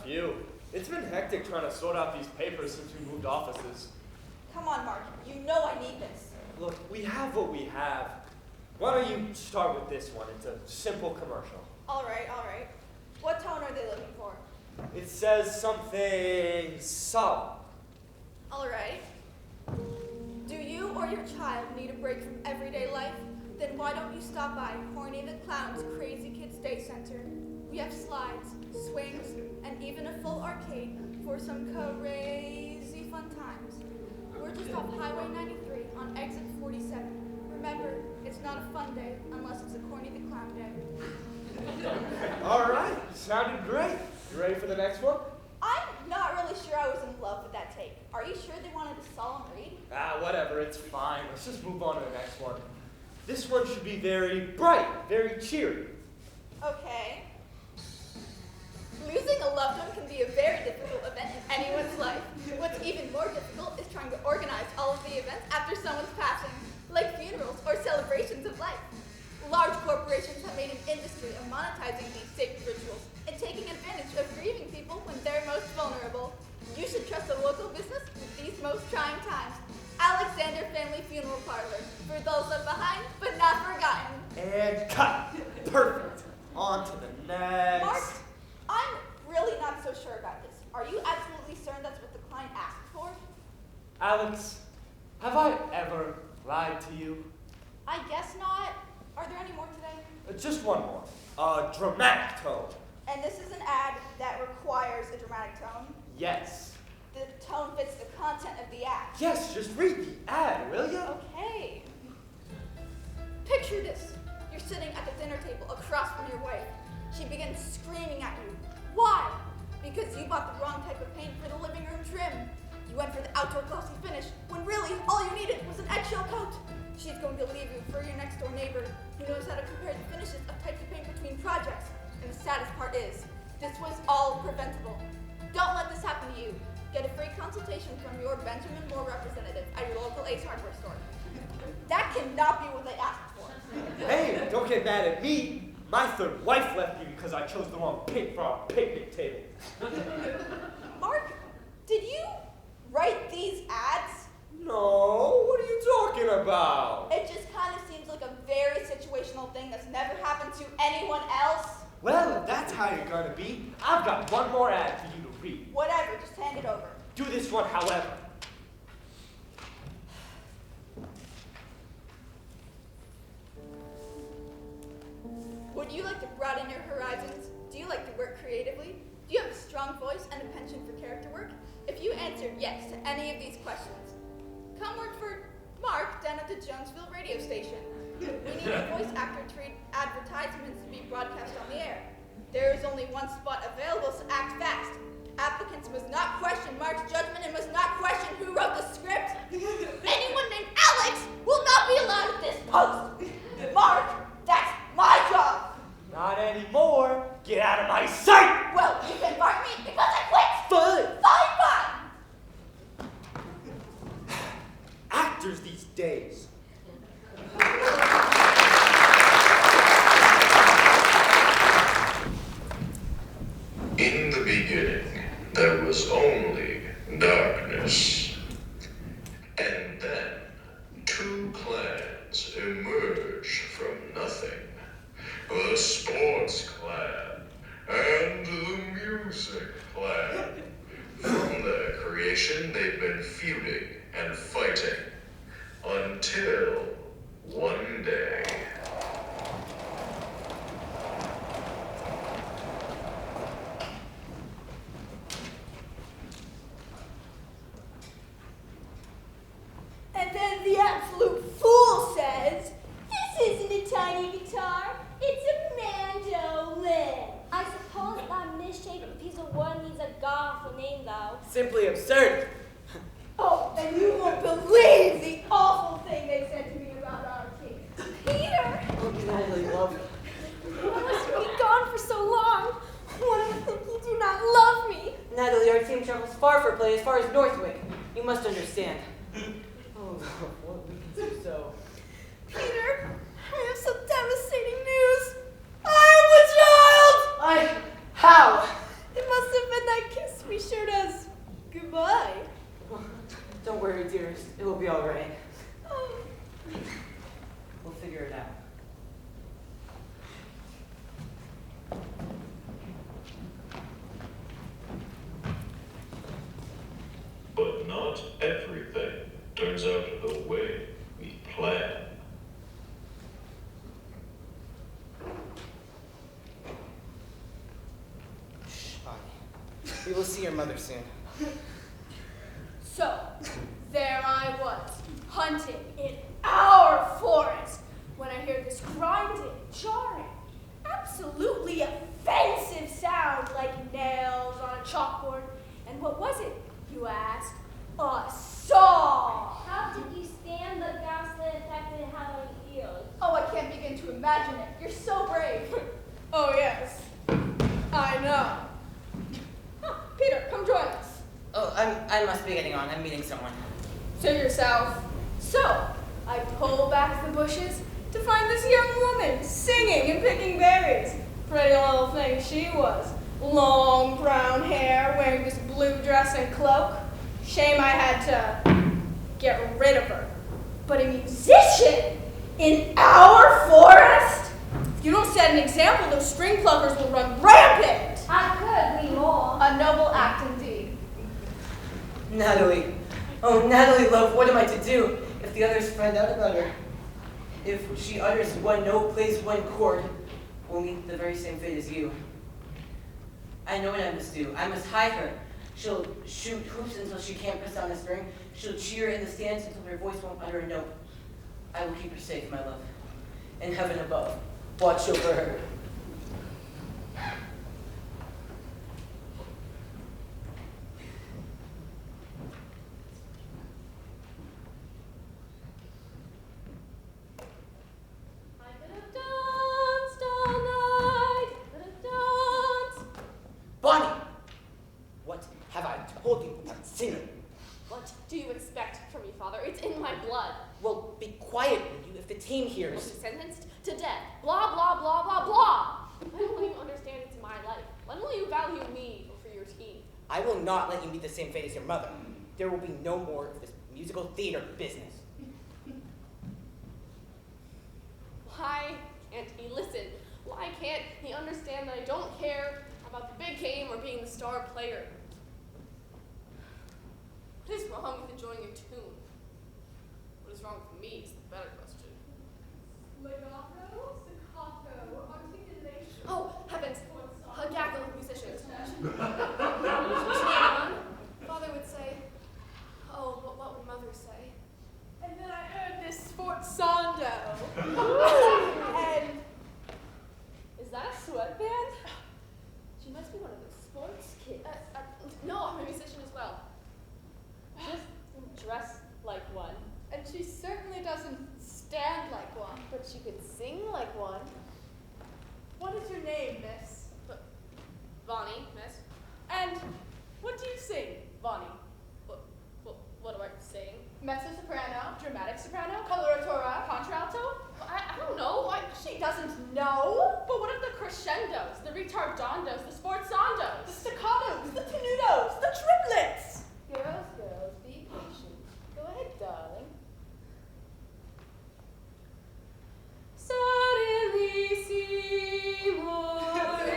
Phew. It's been hectic trying to sort out these papers since we moved offices. Come on, Mark. You know I need this. Look, we have what we have. Why don't you start with this one? It's a simple commercial. All right. What tone are they looking for? It says something solemn. All right. Do you or your child need a break from everyday life? Then why don't you stop by Horny the Clown's Crazy Kids Day Center? We have slides, swings, and even a full arcade for some crazy fun times. We're just off Highway 93 on exit 47. Remember, it's not a fun day unless it's a Corny the Clown day. All right, sounded great. You ready for the next one? I'm not really sure I was in love with that take. Are you sure they wanted a solemn read? Whatever, it's fine. Let's just move on to the next one. This one should be very bright, very cheery. Okay. Losing a loved one can be a very difficult event in anyone's life. What's even more difficult is trying to organize all of the events after someone's passing, like funerals or celebrations of life. Large corporations have made an industry of monetizing these sacred rituals and taking advantage of grieving people when they're most vulnerable. You should trust a local business with these most trying times. Alexander Family Funeral Parlor, for those left behind but not forgotten. And cut. Perfect. On to the next. Mark, I'm really not so sure about this. Are you absolutely certain that's what the client asked for? Alex, have I ever lied to you? I guess not. Are there any more today? Just one more. A dramatic tone. And this is an ad that requires a dramatic tone? Yes. The tone fits the content of the ad. Yes, just read the ad, will you? Okay. Picture this. You're sitting at the dinner table across from your wife. She begins screaming at you. Why? Because you bought the wrong type of paint for the living room trim. You went for the outdoor glossy finish when really all you needed was an eggshell coat. She's going to leave you for your next door neighbor who knows how to compare the finishes of types of paint between projects. And the saddest part is, this was all preventable. Don't let this happen to you. Get a free consultation from your Benjamin Moore representative at your local Ace Hardware store. That cannot be what they asked for. Hey, don't get mad at me. My third wife left me because I chose the wrong paint for our picnic table. Mark, did you write these ads? No, what are you talking about? It just kind of seems like a very situational thing that's never happened to anyone else. Well, if that's how you're gonna be, I've got one more ad for you to read. Whatever, just hand it over. Do this one, however. Would you like to broaden your horizons? Do you like to work creatively? Do you have a strong voice and a penchant for character work? If you answered yes to any of these questions, come work for Mark down at the Jonesville radio station. We need a voice actor to read advertisements to be broadcast on the air. There is only one spot available, so act fast. Applicants must not question Mark's judgment and must not question who wrote the script. Anyone named Alex will not be allowed at this post. Mark, that's my job. Not anymore. Get out of my sight! Well, you can fire me because I quit. Fine. Fine. Actors these days. In the beginning, there was only darkness. And then, two clans emerged from nothing. The sports clan and the music clan. From their creation, they've been feuding and fighting. Until one day. And then the absolute fool says, "This isn't a tiny guitar, it's a mandolin." I suppose that misshapen piece of wood needs a god-awful name, though. Simply absurd. Oh, and you won't believe the awful thing they said to me about our king. Peter! Oh, Natalie, love. Why must you be gone for so long? One would think you do not love me. Natalie, our team travels far for play, as far as Northwick. You must understand. Oh, what we can do so. Peter, I have some devastating news. I am a child! How? It must have been that figure it out. But not everything turns out the way we plan. Shh, Bonnie. We will see your mother soon. So, there I was, hunting in our forest, when I hear this grinding, jarring, absolutely offensive sound like nails on a chalkboard. And what was it, you ask? A saw! How did you stand the ghastly effect it had on your ears? Oh, I can't begin to imagine it. You're so brave. Oh, yes. I know. Huh, Peter, come join us. Oh, I must be getting on. I'm meeting someone. To yourself. So, I pull back the bushes to find this young woman singing and picking berries. Pretty little thing she was. Long brown hair, wearing this blue dress and cloak. Shame I had to get rid of her. But a musician in our forest? If you don't set an example, those string pluckers will run rampant. I could be more. A noble act indeed. Natalie. Oh, Natalie, love, what am I to do if the others find out about her? If she utters one note, plays one chord, we'll meet the very same fate as you. I know what I must do. I must hide her. She'll shoot hoops until she can't press down the string. She'll cheer in the stands until her voice won't utter a note. I will keep her safe, my love. In heaven above, watch over her. I could have danced all night, could have danced. Bonnie! What have I told you about singing? What do you expect from me, Father? It's in my blood. Well, be quiet, will you, if the team I'll be hears. sentenced to death. Blah, blah, blah, blah, blah. When will you understand it's my life? When will you value me over your team? I will not let you meet the same fate as your mother. There will be no more of this musical theater business. Why can't he listen? Why can't he understand that I don't care about the big game or being the star player? What is wrong with enjoying a tune? What is wrong with me is the better question. Legato, staccato, articulation. Oh, heavens! A gaggle of musicians. Father would say, oh, but what would mother say? And then I heard this sforzando. And Is that a sweatband? She must be one of those sports kids. No, I'm a musician as well. Just dress like one. and she certainly doesn't stand like one. But she could sing like one. What is your name, miss? Bonnie, miss. And what do you sing, Bonnie? What do I sing? Mezzo soprano, Dramatic soprano? coloratura, contralto? I don't know. She doesn't know. But what are the crescendos, the retardandos, the The sforzandos? staccatos, the tenutos, the triplets. Girls, be patient. Go ahead, darling. Seymour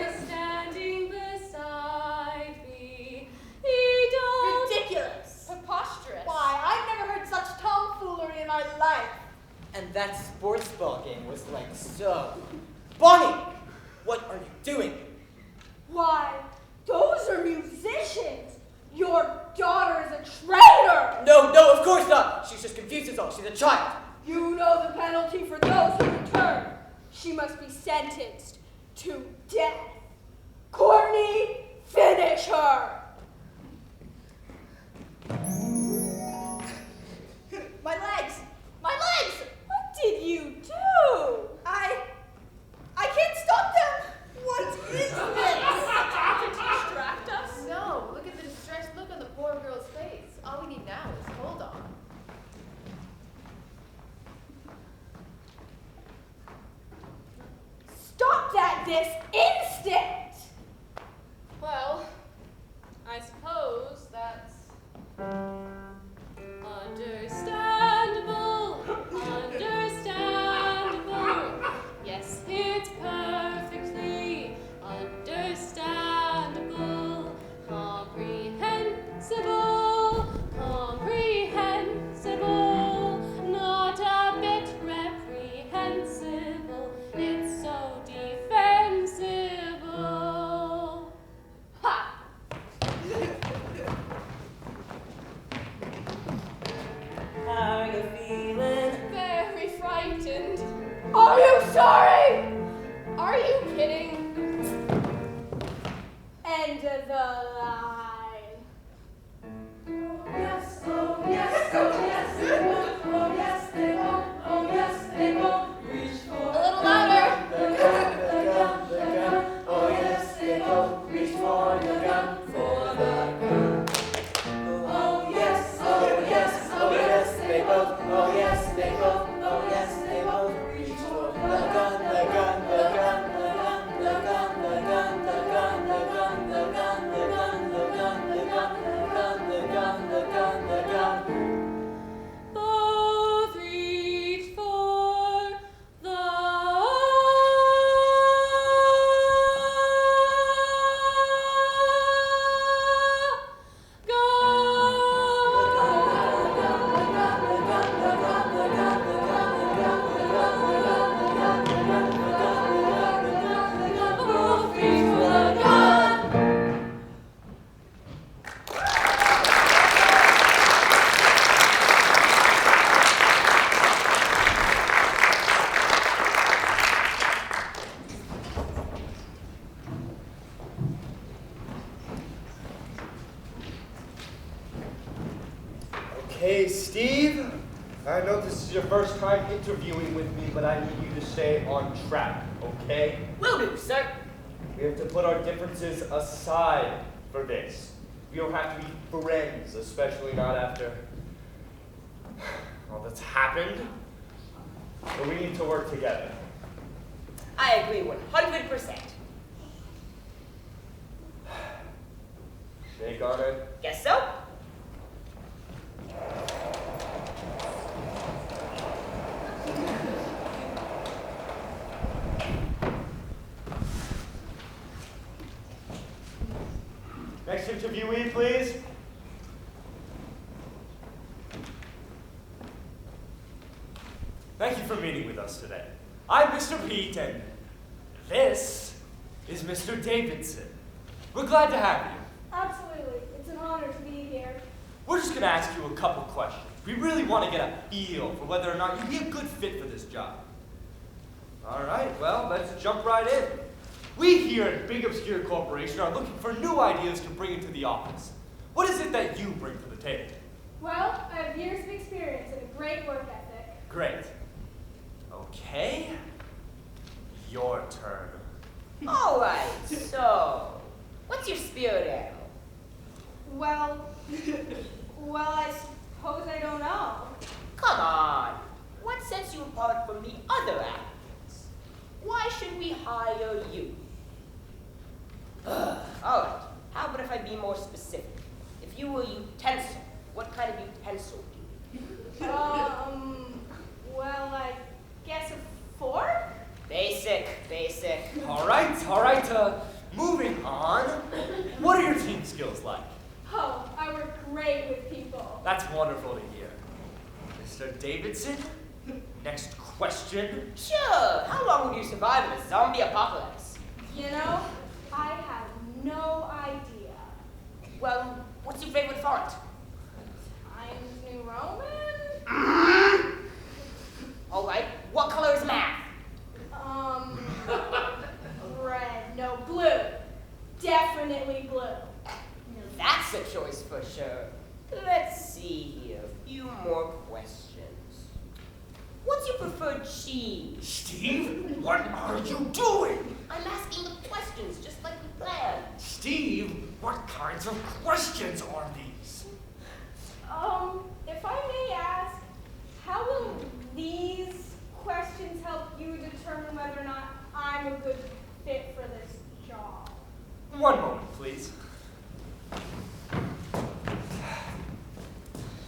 is standing beside me. He don't. Ridiculous. Preposterous. Why, I've never heard such tomfoolery in my life. And that sports ball game was like so. Bonnie! What are you doing? Why, those are musicians. Your daughter is a traitor. No, of course not! She's just confused as all. She's a child. You know the penalty for those who return. She must be sentenced to death. Courtney, finish her. My legs! My legs! What did you do? I can't stop them! What is this? To distract us? No, look at the distressed look on the poor girl's face. All we need now is hold on. Stop that this instant! Well, I suppose that's understandable. Understandable. Are you sorry? Are you kidding? End of the line. Yes, oh yes, oh yes, they won't. Oh yes, they won't. Oh yes, they won't reach for A little louder. the gun. Oh yes, they won't reach for the gun, for the gun. Oh yes, oh yes, oh yes, they both. Oh yes, they both. Oh yes, they both reach for the gun, the gun, the gun, the gun, the gun, the gun, the gun, the gun, the gun, the gun, the gun, the gun, the gun, the gun, the gun. Both reach for the Both reach for the gun. Okay, Steve. I know this is your first time interviewing with me, but I need you to stay on track, okay? Will do, sir. We have to put our differences aside for this. We don't have to be friends, especially not after all that's happened. But we need to work together. I agree 100%. Shake on it. Guess so? Next interviewee, please. Thank you for meeting with us today. I'm Mr. Pete, and this is Mr. Davidson. We're glad to have you. Absolutely. It's an honor to be here. We're just going to ask you a couple questions. We really want to get a feel for whether or not you'd be a good fit for this job. All right, well, let's jump right in. We here at Big Obscure Corporation are looking for new ideas to bring into the office. What is it that you bring to the table? Well, I have years of experience and a great work ethic. Great. Okay. Your turn. All right, so what's your spirit animal? Well, I suppose I don't know. Come on. What sets you apart from the other applicants? Why should we hire you? All right. How about if I be more specific? If you were a utensil, what kind of utensil do you? Well, I guess a fork? Basic. All right. Moving on. What are your team skills like? Oh, I work great with people. That's wonderful to hear. Mr. Davidson, next question. Sure. How long would you survive in a zombie apocalypse? You know, I have no idea. Well, what's your favorite font? Times New Roman? All right. What color is math? Red. No, blue. Definitely blue. That's a choice for sure. Let's see here. A few more questions. What's your preferred cheese? Steve, what are you doing? I'm asking the questions just like we planned. Steve, what kinds of questions are these? If I may ask, how will these questions help you determine whether or not I'm a good fit for this job? One moment, please.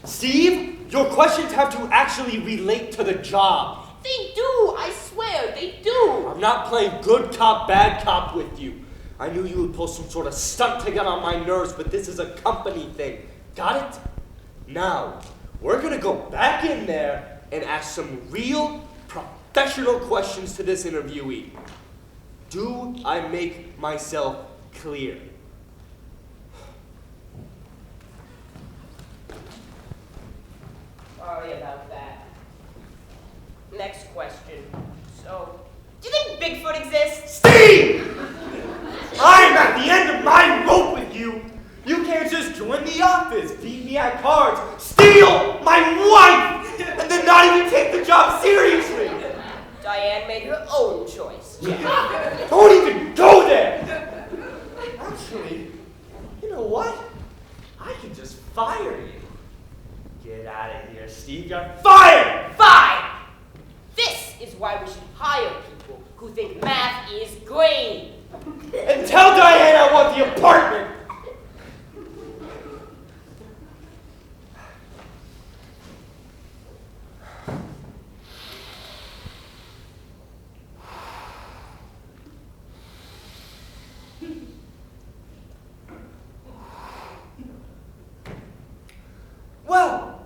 Steve, your questions have to actually relate to the job. They do, I swear, they do. I'm not playing good cop, bad cop with you. I knew you would pull some sort of stunt to get on my nerves, but this is a company thing. Got it? Now, we're gonna go back in there and ask some real professional questions to this interviewee. Do I make myself clear? Sorry about that. Next question. don't exist. Steve! I'm at the end of my rope with you. You can't just join the office, beat me at cards, steal my wife, and then not even take the job seriously. Diane made her own choice. Don't even go there. Actually, you know what? I can just fire you. Get out of here, Steve. You're fired! Fine! This is why we should hire people who think math is great. And tell Diane I want the apartment. Well,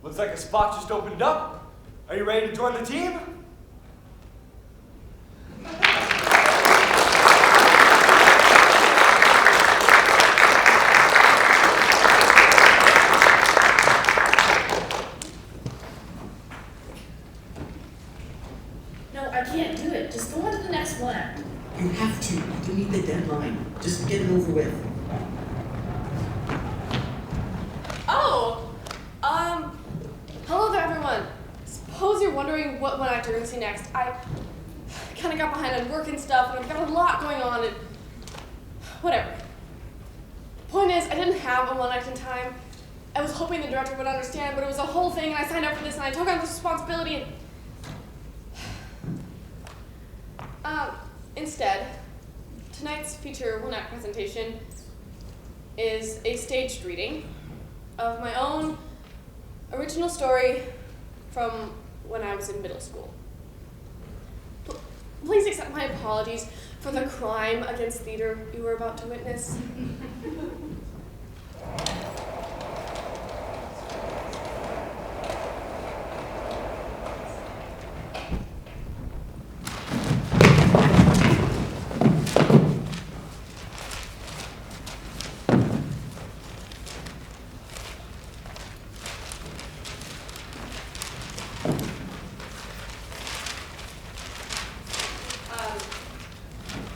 looks like a spot just opened up. Are you ready to join the team? No, I can't do it. Just go on to the next one. You have to. You meet the deadline. Just get it over with. Oh! Hello there, everyone. Suppose you're wondering what one actor to see next. I kind of got behind on work and stuff, and I've got a lot going on, and whatever. Point is, I didn't have a one-acting time. I was hoping the director would understand, but it was a whole thing, and I signed up for this, and I took on this responsibility. Instead, tonight's feature one-act presentation is a staged reading of my own original story from when I was in middle school. Please accept my apologies for the crime against theater you were about to witness.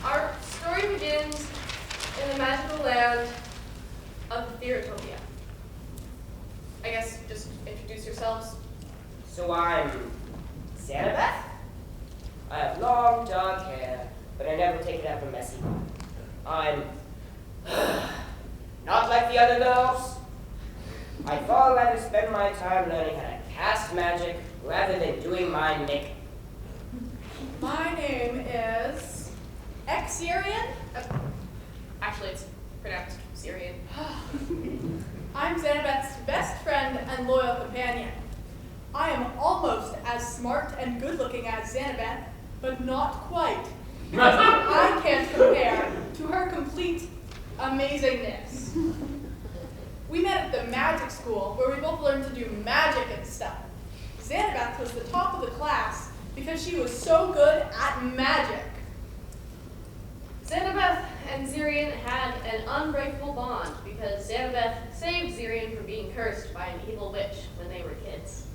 Our story begins in the magical land of the Theatopia. I guess just introduce yourselves. So I'm Xanabeth. I have long dark hair, but I never take it out for messy. I'm not like the other girls. I'd far rather spend my time learning how to cast magic rather than doing my makeup. My name is Xerian. Actually, it's pronounced Syrian. I'm Xanabeth's best friend and loyal companion. I am almost as smart and good-looking as Xanabeth, but not quite. Because I can't compare to her complete amazingness. We met at the magic school, where we both learned to do magic and stuff. Xanabeth was the top of the class because she was so good at magic. Xanabeth and Xerian had an unbreakable bond because Xanabeth saved Xerian from being cursed by an evil witch when they were kids.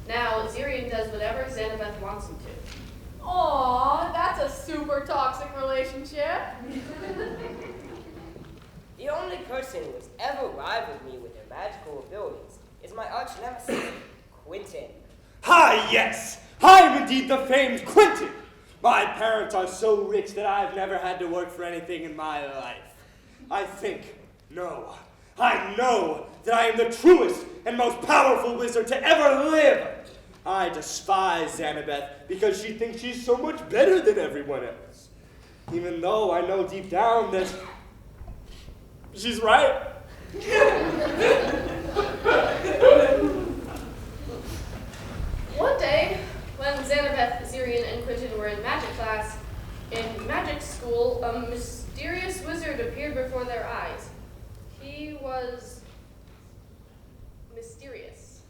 Now, Xerian does whatever Xanabeth wants him to. Aww, that's a super toxic relationship. The only person who has ever rivaled me with their magical abilities is my arch nemesis, Quentin. Hi, yes! I am indeed the famed Quentin! My parents are so rich that I've never had to work for anything in my life. I know that I am the truest and most powerful wizard to ever live. I despise Xanabeth because she thinks she's so much better than everyone else. Even though I know deep down that she's right. One day, when Xanabeth, Xerian, and Quentin were in magic class, in magic school, a mysterious wizard appeared before their eyes. He was mysterious.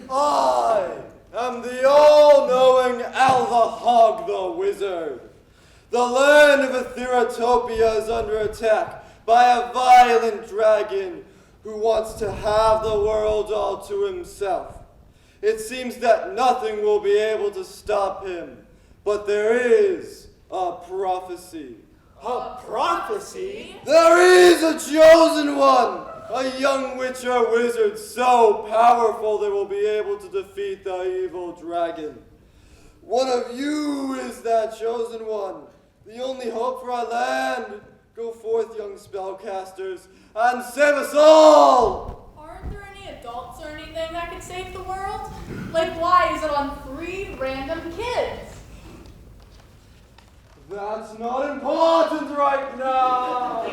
I am the all-knowing Alvahog the Wizard. The land of Etheratopia is under attack by a violent dragon who wants to have the world all to himself. It seems that nothing will be able to stop him, but there is a prophecy. A prophecy? There is a chosen one! A young witcher wizard so powerful they will be able to defeat the evil dragon. One of you is that chosen one, the only hope for our land. Go forth, young spellcasters, and save us all! Aren't there any adults or anything that could save the world? Like, why is it on 3 random kids? That's not important right now!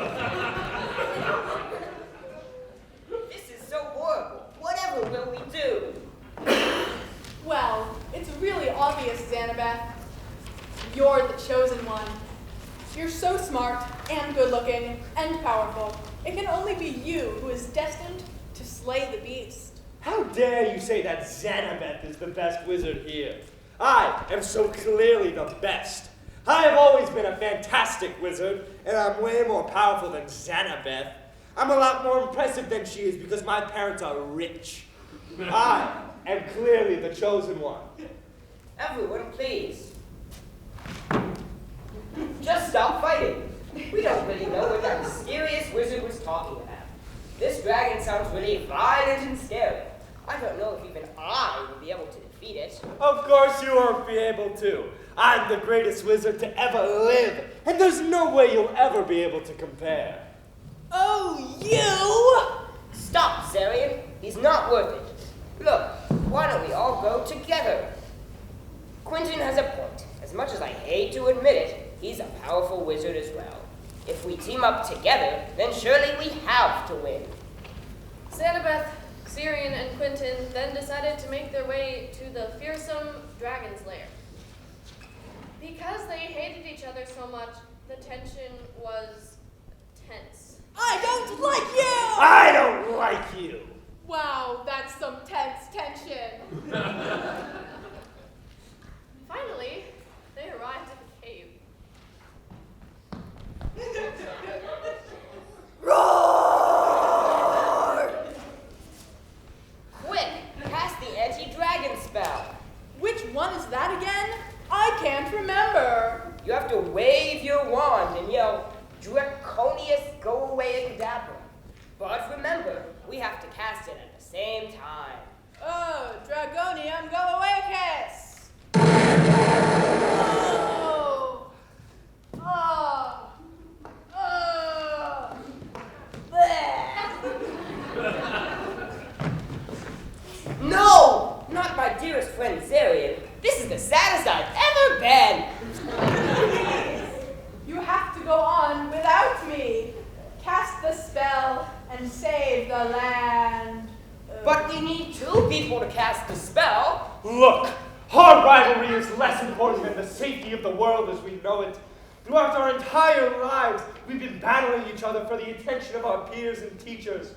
This is so horrible. Whatever will we do? Well, it's really obvious, Xanabeth. You're the chosen one. You're so smart and good-looking and powerful. It can only be you who is destined to slay the beast. How dare you say that Xanabeth is the best wizard here? I am so clearly the best. I have always been a fantastic wizard, and I'm way more powerful than Xanabeth. I'm a lot more impressive than she is because my parents are rich. I am clearly the chosen one. Everyone, please. Just stop fighting. We don't really know what that mysterious wizard was talking about. This dragon sounds really violent and scary. I don't know if even I will be able to defeat it. Of course you won't be able to. I'm the greatest wizard to ever live, and there's no way you'll ever be able to compare. Oh, you! Stop, Zarian. He's not worth it. Look, why don't we all go together? Quentin has a point. As much as I hate to admit it, he's a powerful wizard as well. If we team up together, then surely we have to win. Xanabeth, Syrian, and Quentin then decided to make their way to the fearsome dragon's lair. Because they hated each other so much, the tension was tense. I don't like you! I don't like you! Wow, that's some tense tension. Finally, they arrived at the cave. Roar! Quick, cast the anti-dragon spell. Which one is that again? I can't remember. You have to wave your wand and yell, Draconius, go away, Cadabra. But remember, we have to cast it at the same time. Oh, Dragonium, go away, kiss! Oh! Oh! Oh! No! Not my dearest friend Zarian. This is the saddest I've ever been. You have to go on without me. Cast the spell and save the land. But we need 2 people to cast the spell. Look, our rivalry is less important than the safety of the world as we know it. Throughout our entire lives, we've been battling each other for the attention of our peers and teachers.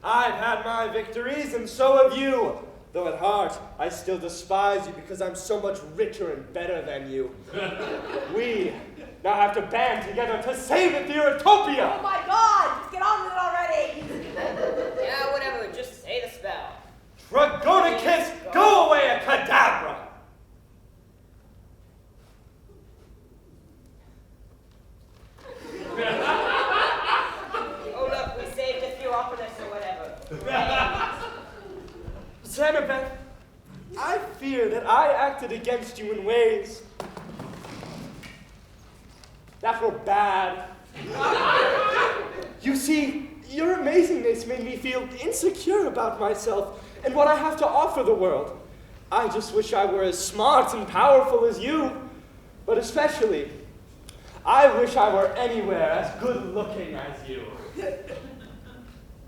I've had my victories, and so have you. Though at heart, I still despise you because I'm so much richer and better than you. We now have to band together to save Etheratopia! Oh my god! Just get on with it already! Yeah, whatever, just say the spell. Dragonicus, go away, Cadabra! Oh look, we saved Etheropolis or whatever. Xanabeth, I fear that I acted against you in ways that were bad. You see, your amazingness made me feel insecure about myself and what I have to offer the world. I just wish I were as smart and powerful as you, but especially, I wish I were anywhere as good-looking as you.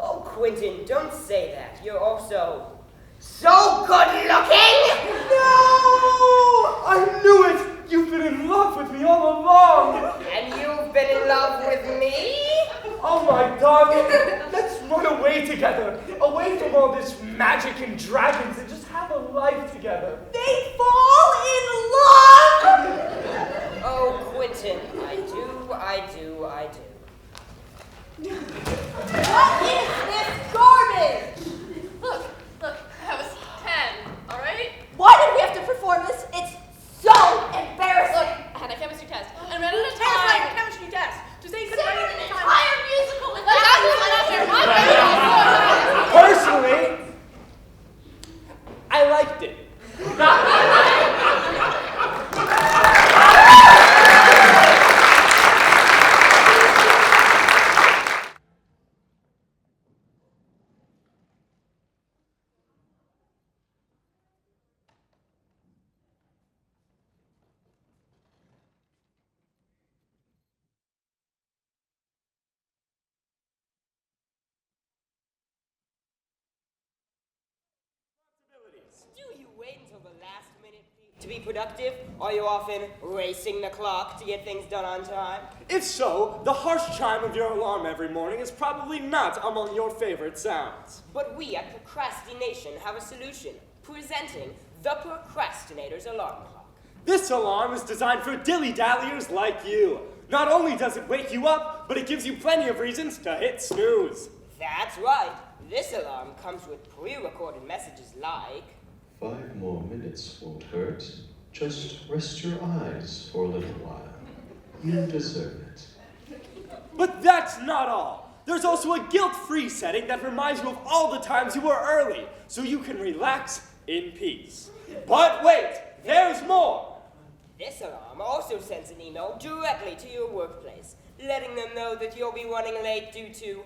Oh, Quentin, don't say that. You're also so good-looking! No! I knew it! You've been in love with me all along! And you've been in love with me? Oh my darling, let's run away together, away from all this magic and dragons, and just have a life together. They fall in love! Oh, Quentin, I do. What is this garbage? Look, I was 10, alright? Why did we have to perform this? It's so embarrassing. Look, I had a chemistry test, and Do you wait until the last minute to be productive? Are you often racing the clock to get things done on time? If so, the harsh chime of your alarm every morning is probably not among your favorite sounds. But we at Procrastination have a solution, presenting the Procrastinator's Alarm Clock. This alarm is designed for dilly-dalliers like you. Not only does it wake you up, but it gives you plenty of reasons to hit snooze. That's right. This alarm comes with pre-recorded messages like, 5 more minutes won't hurt. Just rest your eyes for a little while. You deserve it. But that's not all. There's also a guilt-free setting that reminds you of all the times you were early, so you can relax in peace. But wait, there's more. This alarm also sends an email directly to your workplace, letting them know that you'll be running late due to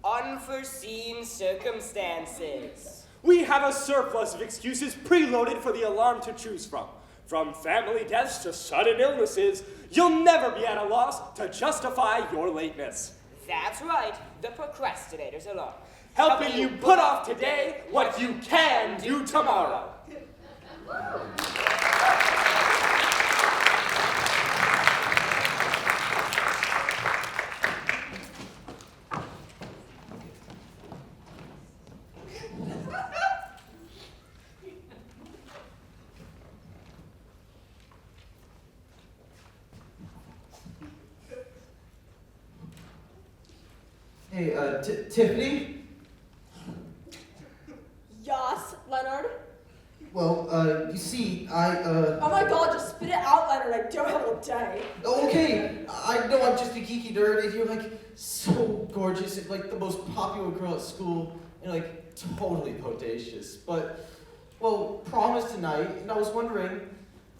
unforeseen circumstances. We have a surplus of excuses preloaded for the alarm to choose from. From family deaths to sudden illnesses, you'll never be at a loss to justify your lateness. That's right, the Procrastinator's Alarm. Helping you put off today what you can do tomorrow. Hey, Tiffany? Yes, Leonard? Well, you see, Oh my god, just spit it out, Leonard. I don't have all day. Okay, I know I'm just a geeky nerd, and you're, like, so gorgeous and, like, the most popular girl at school, and, like, totally bodacious. But, well, prom is tonight, and I was wondering,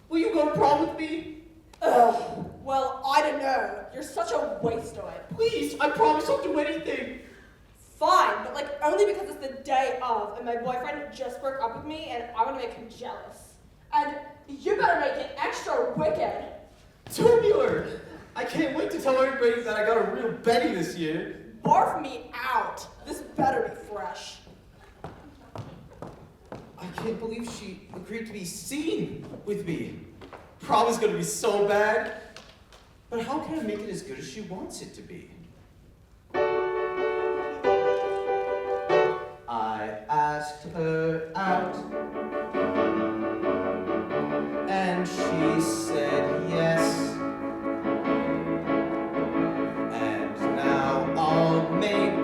will you go to prom with me? Ugh, well, I don't know. You're such a waste of it. Please, I promise I'll do anything. Fine, but like only because it's the day of, and my boyfriend just broke up with me, and I want to make him jealous. And you better make it extra wicked. Tubular! I can't wait to tell everybody that I got a real Betty this year. Barf me out. This better be fresh. I can't believe she agreed to be seen with me. Prom is going to be so bad. But how can I make it as good as she wants it to be? I asked her out, and she said yes. And now I'll make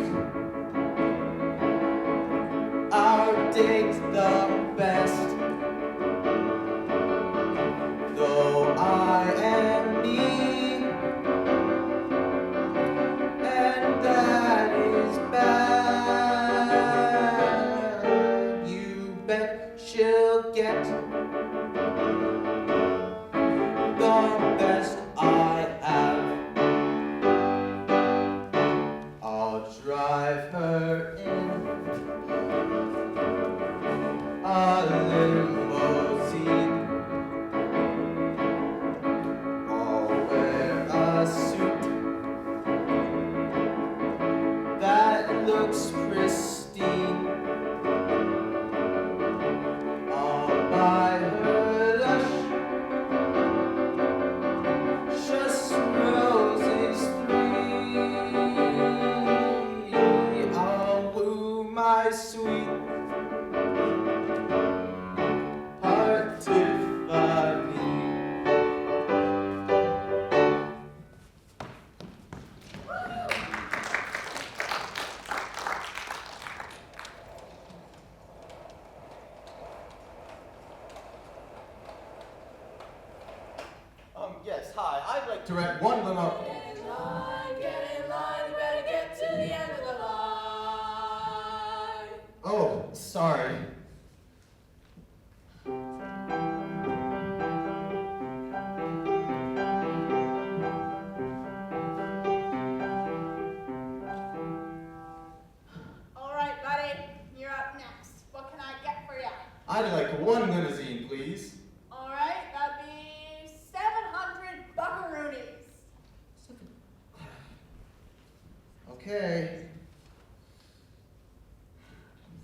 our date the best. Though I am me, and that is bad, you bet she'll get the best I have. I'll drive her in a limousine. That looks pristine. I'll buy her lush, just roses 3. I'll woo my sweet heart Tiffany. Yes, hi. I'd like to rent one limo. Get in line, you better get to the end of the line. Oh, sorry. All right, buddy, you're up next. What can I get for you? I'd like one limousine, please. All right, that'd be 700 buckaroonies. Okay.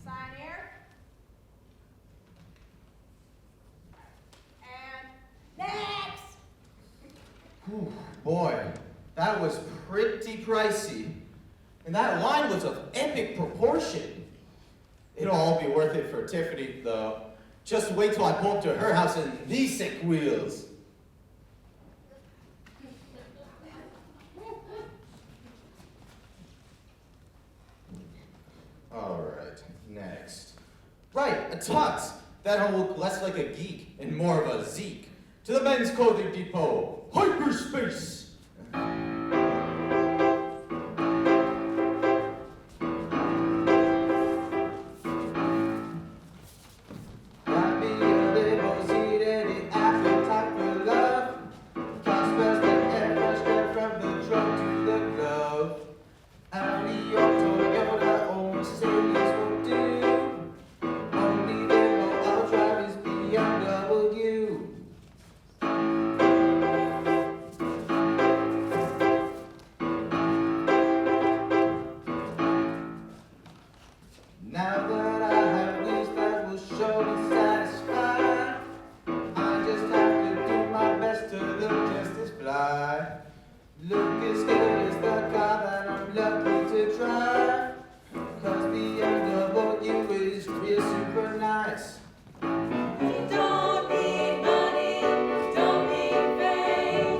Sign here. Whew, boy, that was pretty pricey. And that line was of epic proportion. It'll all be worth it for Tiffany, though. Just wait till I pull up to her house in these sick wheels. Alright, next. Right, a tux. That'll look less like a geek and more of a Zeke. To the men's clothing depot, hyperspace! Now that I have wheels that will surely satisfy, I just have to do my best to look just as fly. Look as good as the car that I'm lucky to drive. Cause BMW is real super nice. Don't need money, don't need fame,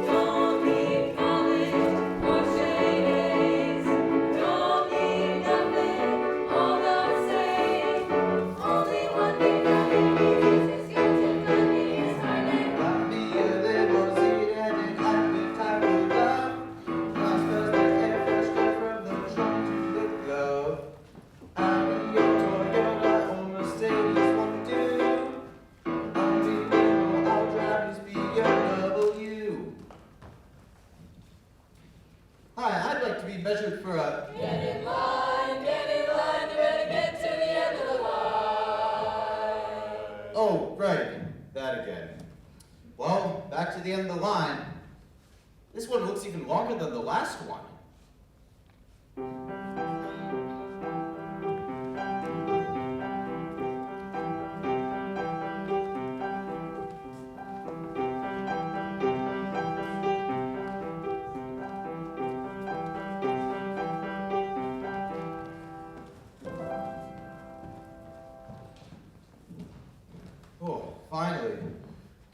don't need college or shades, don't need nothing, all the same. Only one thing that it needs is your Tiffany is my name. Got me a limousine and an appetite for love. Prosperous like air fresh air from the trunk to the glove. Audi or Toyota or Mercedes won't do. Only limo I'll drive is BMW. Hi, I'd like to be measured for a... Get in line, you better get to the end of the line. Oh, right, that again. Well, back to the end of the line. This one looks even longer than the last one. Oh, finally.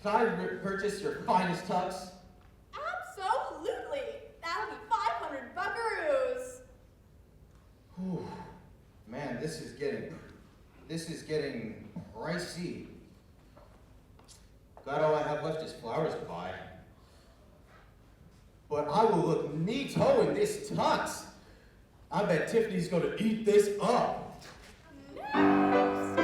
Can I purchase your finest tux? Absolutely. That'll be 500 buckaroos. Whew. Man, this is getting pricey. Glad all I have left is flowers to buy. But I will look neato in this tux. I bet Tiffany's gonna eat this up. Next.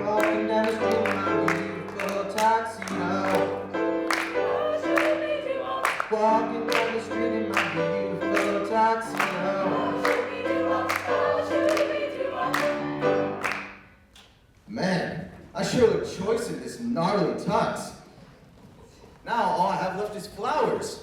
Walking down the street in my beautiful tuxedo. Walking down the street in my beautiful tuxedo. Man, I sure look choice in this gnarly tux. Now all I have left is flowers.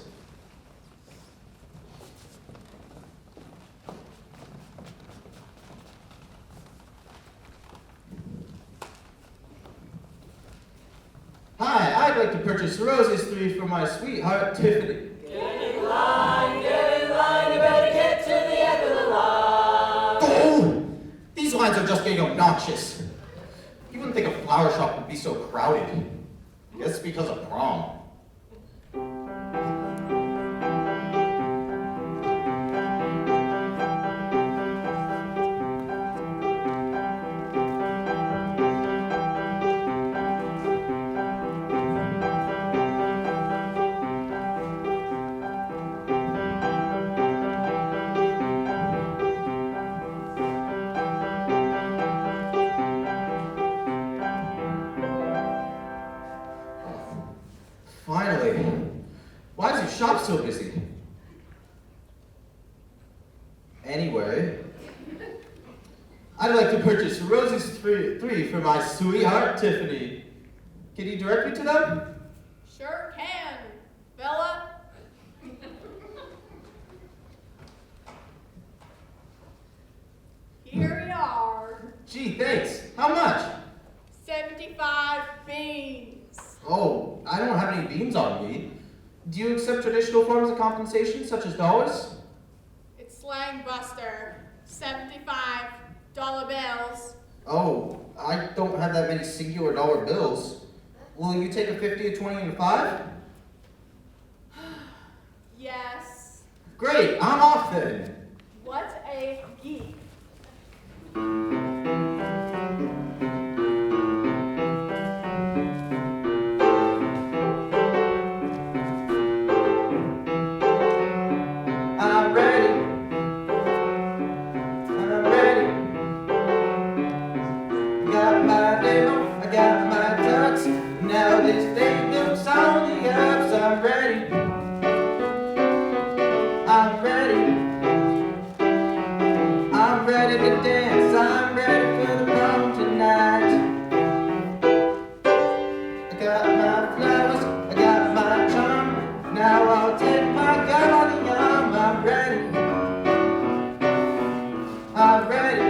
Hi, I'd like to purchase roses 3 for my sweetheart, Tiffany. Get in line, you better get to the end of the line. Oh! These lines are just getting obnoxious. You wouldn't think a flower shop would be so crowded. Guess it's because of prom. your shop so busy? Anyway, I'd like to purchase roses three for my sweetheart Tiffany. Can you direct me to them? Sure can, Bella. Here we are. Gee, thanks. How much? 75 beans. Oh, I don't have any beans on me. Do you accept traditional forms of compensation, such as dollars? It's slang buster. $75 bills. Oh, I don't have that many singular dollar bills. Will you take a 50, a 20, and a 5? Yes. Great, I'm off then. What a geek. I'm ready. I'm ready. Got my label, I got my tux. Now this day looks on the ups. I'm ready. I'm ready. I'm ready to dance. I'm ready for the prom tonight. I got my flowers, I got my charm. Now I'll take my girl on the arm. I'm ready. I'm ready.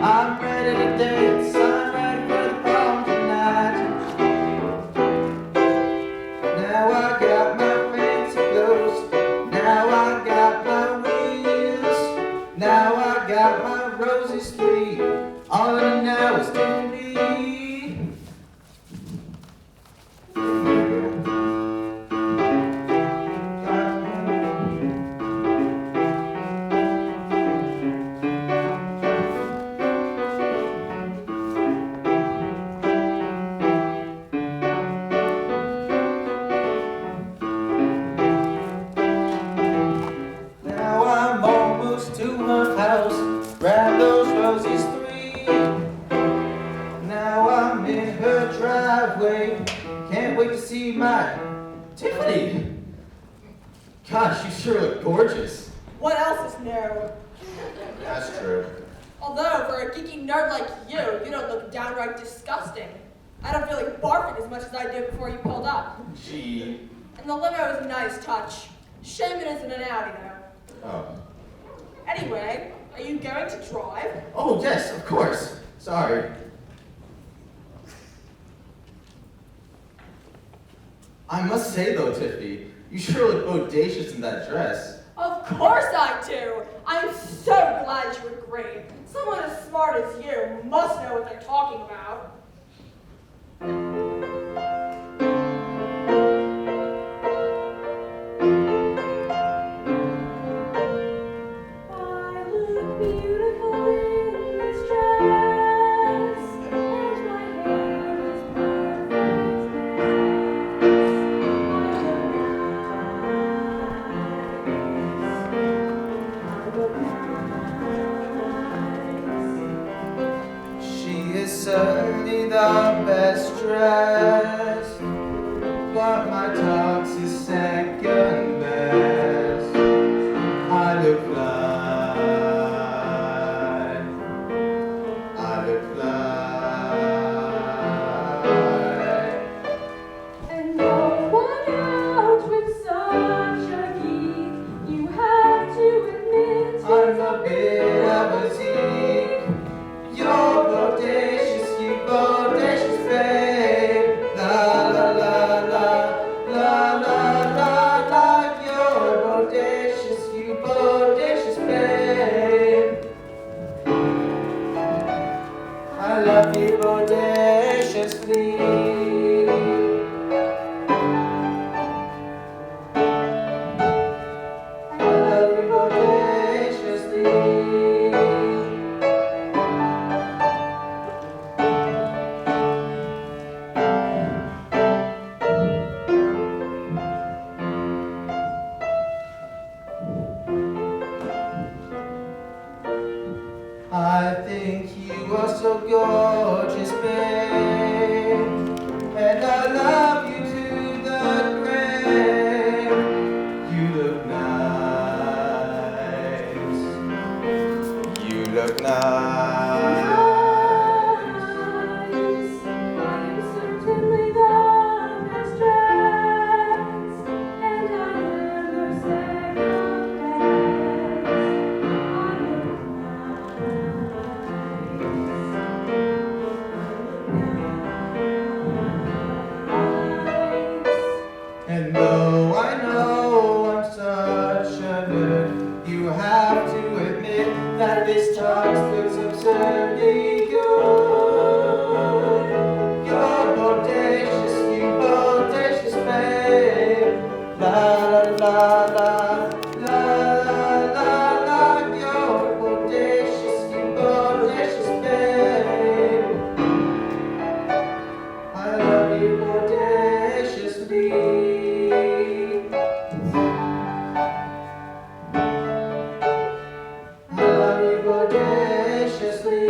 I'm ready to dance. I'm ready for the prom tonight. Now I got my fancy clothes. Now I got my wheels. Now I got my roses three. All I need now is Tiffany. Now I'm almost to her house. Grab those roses three. Now I'm in her driveway. Can't wait to see my Tiffany. Gosh, you sure look gorgeous. What else is new? That's true. Although, for a geeky nerd like you don't look downright disgusting. I don't feel like barfing as much as I did before you pulled up. Gee. And the limo is a nice touch. Shame it isn't an Audi, though. Oh. Anyway, are you going to drive? Oh, yes, of course. Sorry. I must say, though, Tiffany, you sure look bodacious in that dress. Of course I do. I'm so glad you agree. Someone as smart as you must know what they're talking about. I look beautiful in this dress, and my hair is perfect She is certainly the best dressed, but my tux is second best. I look fly. I look fly. And no one out with such a geek. You have to admit I'm a bit of a zeke. You're bodacious, you bodacious babe. La la la la la la la la know I'm such a nerd. You have to admit that this tux looks absurdly good. You're bodacious, you bodacious babe. La la la la la la. You're bodacious, you bodacious babe. I love you bodaciously. I love you bodaciously.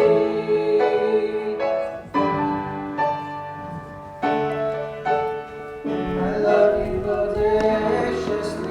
I love you bodaciously.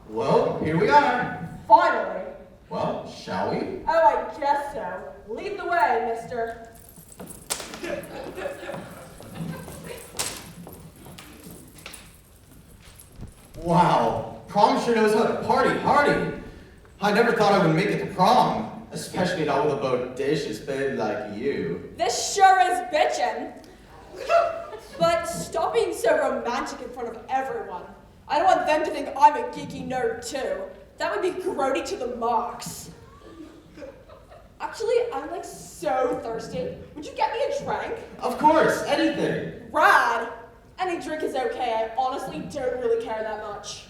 Well, here we are. Finally. Well, shall we? Oh, I guess so. Lead the way, mister. Wow, prom sure knows how to party hardy. I never thought I would make it to prom, especially not with a bodacious babe like you. This sure is bitchin'. But stop being so romantic in front of everyone. I don't want them to think I'm a geeky nerd too. That would be grody to the max. Actually, I'm like so thirsty. Would you get me a drink? Of course, anything. Rad. Any drink is okay. I honestly don't really care that much.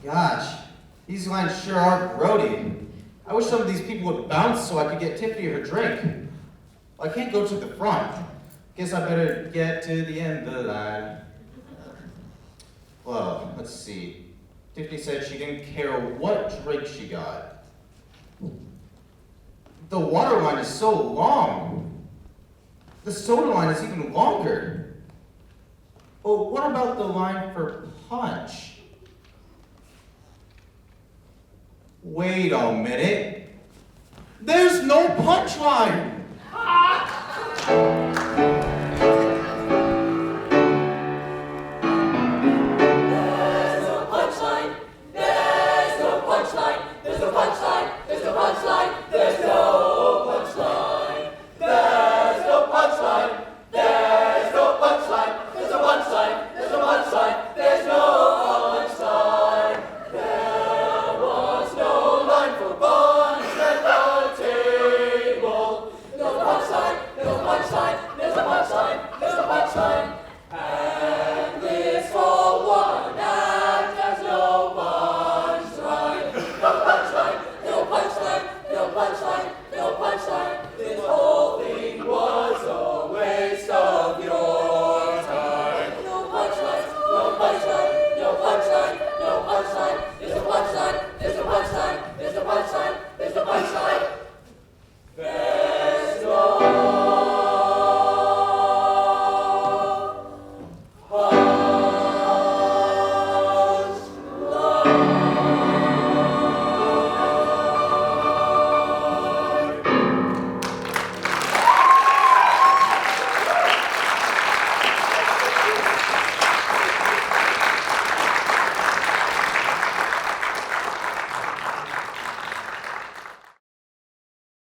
Gosh, these lines sure are grody. I wish some of these people would bounce so I could get Tiffany her drink. Well, I can't go to the front. Guess I better get to the end of the line. Well, let's see. Tiffany said she didn't care what drink she got. The water line is so long. The soda line is even longer. Oh, what about the line for punch? Wait a minute. There's no punch line.